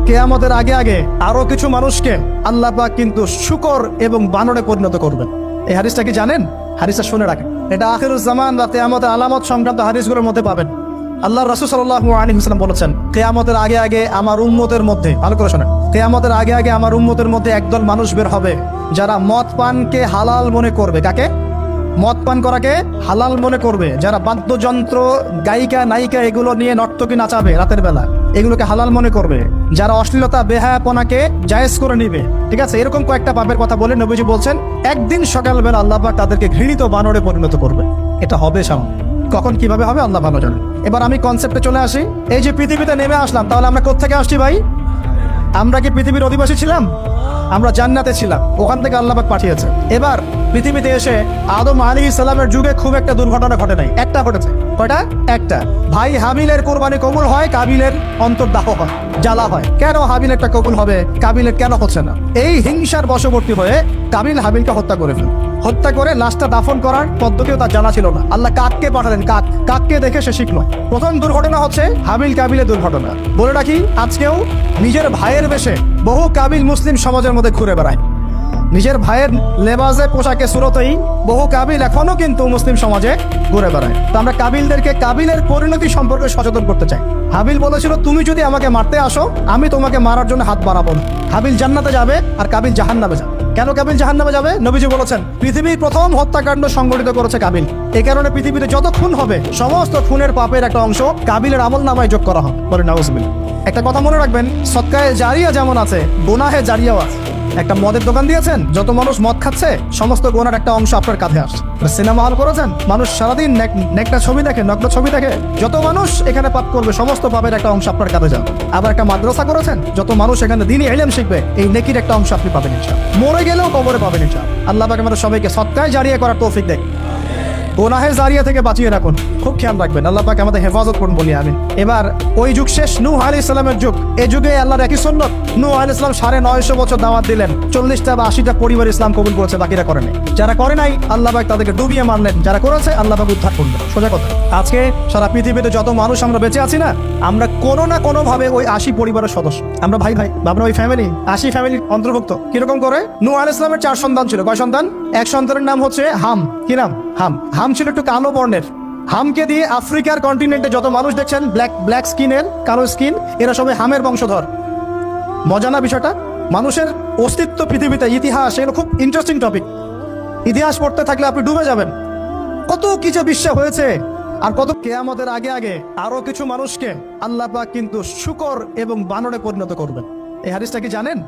কিয়ামতের আগে আগে আরো কিছু মানুষকে আল্লাহ পাক কিন্তু শূকর এবং বানরে পরিণত করবেন। এই হাদিসটা কি জানেন? হাদিসটা শুনে রাখেন। এটা আখিরুজ জামান বা কিয়ামতের আলামত সংক্রান্ত হাদিসগুলোর মধ্যে পাবেন। আল্লাহ রাসূল সাল্লাল্লাহু আলাইহি ওয়াসাল্লাম বলেছেন, কিয়ামতের আগে আগে আমার উম্মতের মধ্যে, ভালো করে শোনেন, কিয়ামতের আগে আগে আমার উম্মতের মধ্যে একদল মানুষ বের হবে যারা মদ পানকে হালাল মনে করবে। কাকে? মদ পান করাকে হালাল মনে করবে। যারা বাদ্যযন্ত্র, গায়িকা, নায়িকা এগুলো নিয়ে নর্তকী নাচাবে রাতের বেলা, এগুলোকে হালাল মনে করবে। যারা অশ্লীলতা, বেহায়াপনাকে জায়েজ করে নিবে, ঠিক আছে, এরকম কয়েকটা পাপের কথা বলে নবীজি বলছেন একদিন সকালবেলা আল্লাহ পাক তাদেরকে ঘৃণিত বানরে পরিণত করবে। এটা হবে সামনে, কখন কিভাবে হবে আল্লাহ ভালো জানেন। এবার আমি কনসেপ্টে চলে আসি। এই যে পৃথিবীতে নেমে আসলাম, তাহলে আমরা কোত্থেকে আসছি ভাই? আমরা কি পৃথিবীর অধিবাসী ছিলাম? আমরা জান্নাতে ছিলাম, ওখান থেকে আল্লাহ পাক পাঠিয়েছে। এবার পৃথিবীতে এসে আদম আলাইহিস সালামের যুগে খুব একটা দুর্ঘটনা ঘটে নাই, একটা ঘটেছে। কয়টা? একটা। ভাই হাবিলের কোরবানি কবুল হয়, কাবিলের অন্তর্দাহ হয়, জ্বালা হয়। কেন হাবিলেরটা কবুল হবে, কাবিলের কেন হচ্ছে না? এই হিংসার বশবর্তী হয়ে কাবিল হাবিলকে হত্যা করে ফেল। হত্যা করে লাশটা দাফন করার পদ্ধতিও তার জানা ছিল না। আল্লাহ কাককে পাঠালেন, কাককে দেখে সে শিখলো। প্রথম দুর্ঘটনা হচ্ছে হাবিল কাবিলের দুর্ঘটনা। বলে রাখি, আজকেও নিজের ভাইয়ের বেশে বহু কাবিল মুসলিম সমাজের মধ্যে ঘুরে বেড়ায়। নিজের ভাইয়ের লেবাসে, পোশাকে, সুরতেই বহু কাবিল এখনো কিন্তু মুসলিম সমাজে ঘুরে বেড়ায়। তো আমরা কাবিলদেরকে কাবিলের পরিণতি সম্পর্কে সচেতন করতে চাই। হাবিল বলেছিল, তুমি যদি আমাকে মারতে আসো, আমি তোমাকে মারার জন্য হাত বাড়াবো না। হাবিল জান্নাতে যাবে আর কাবিল জাহান্নামে যাবে। কেন কাবিল জাহান্নামে যাবে? নবীজি বলেছেন, পৃথিবীর প্রথম হত্যাকাণ্ড সংগঠিত করেছে কাবিল। এই কারণে পৃথিবীতে যত খুন হবে, সমস্ত খুনের পাপের একটা অংশ কাবিলের আমল নামায় যোগ করা হবে। বলে নাউজুবিল্লাহ। একটা কথা মনে রাখবেন, সদকায়ে জারিয়া যেমন আছে, গুনাহে জারিয়াও আছে। একটা মদের দোকান দিয়েছেন, যত মানুষ মদ খাচ্ছে, সমস্ত গোনার একটা অংশ আপনার কাঁধে আসছে। সিনেমা হল করেছেন, মানুষ সারাদিন নেকটা ছবি দেখে, নগ্ন ছবি দেখে, যত মানুষ এখানে পাপ করবে, সমস্ত পাপের একটা অংশ আপনার কাঁধে যাবে। আবার একটা মাদ্রাসা করেছেন, যত মানুষ এখানে দ্বীনি ইলম শিখবে, এই নেকির একটা অংশ আপনি পাবেন ইনশাআল্লাহ। মরে গেলেও কবরে পাবেন ইনশাআল্লাহ। আল্লাহ পাক আমাদের সবাইকে সদকায়ে জারিয়া করার তৌফিক দেয়। গুনাহে জারিয়া থেকে বাঁচিয়ে রাখুন, খুব খেয়াল রাখবেন। আল্লাহ পাক আমাদের হেফাজত করুন বলি আমিন। এবার ওই যুগ শেষ, নূহ আলাইহিস সালামের যুগ। এই যুগে আল্লাহর একই সুন্নাত, নূহ আলাইহিস সালাম 950 বছর দাওয়াত দিলেন, 40টা বা 80টা পরিবার ইসলাম কবুল করেছে, বাকিরা করে নাই। যারা করে নাই আল্লাহ পাক তাদেরকে ডুবিয়ে মারলেন, যারা করেছে আল্লাহ পাক উদ্ধার করলেন। সোজা কথা। আজকে সারা পৃথিবীতে যত মানুষ আমরা বেঁচে আছি না, আমরা কোনো না কোনো ভাবে ওই 80 পরিবারের সদস্য। আমরা ভাই আমরা ওই ফ্যামিলি, 80 ফ্যামিলির অন্তর্ভুক্ত। কিরকম করে? নূহ আলাইহিস সালামের 4 সন্তান ছিল। কয় সন্তান? এক সন্তানের নাম হচ্ছে হাম। কি নাম? হাম ছিল একটু কালো বর্ণের। হামকে দিয়ে আফ্রিকার কন্টিনেন্টে যত মানুষ দেখছেন ব্ল্যাক স্কিনের, কালো স্কিন, এরা সবাই হামের বংশধর। মজা না বিষয়টা? মানুষের অস্তিত্ব পৃথিবীতে, ইতিহাস, এগুলো খুব ইন্টারেস্টিং টপিক। ইতিহাস পড়তে থাকলে আপনি ডুবে যাবেন। কত কিছু বিশ্ব হয়েছে, আর কত। কিয়ামতের আগে আগে আরো কিছু মানুষকে আল্লাহ পাক কিন্তু শূকর এবং বানরে পরিণত করবেন। এই হাদিসটা কি জানেন?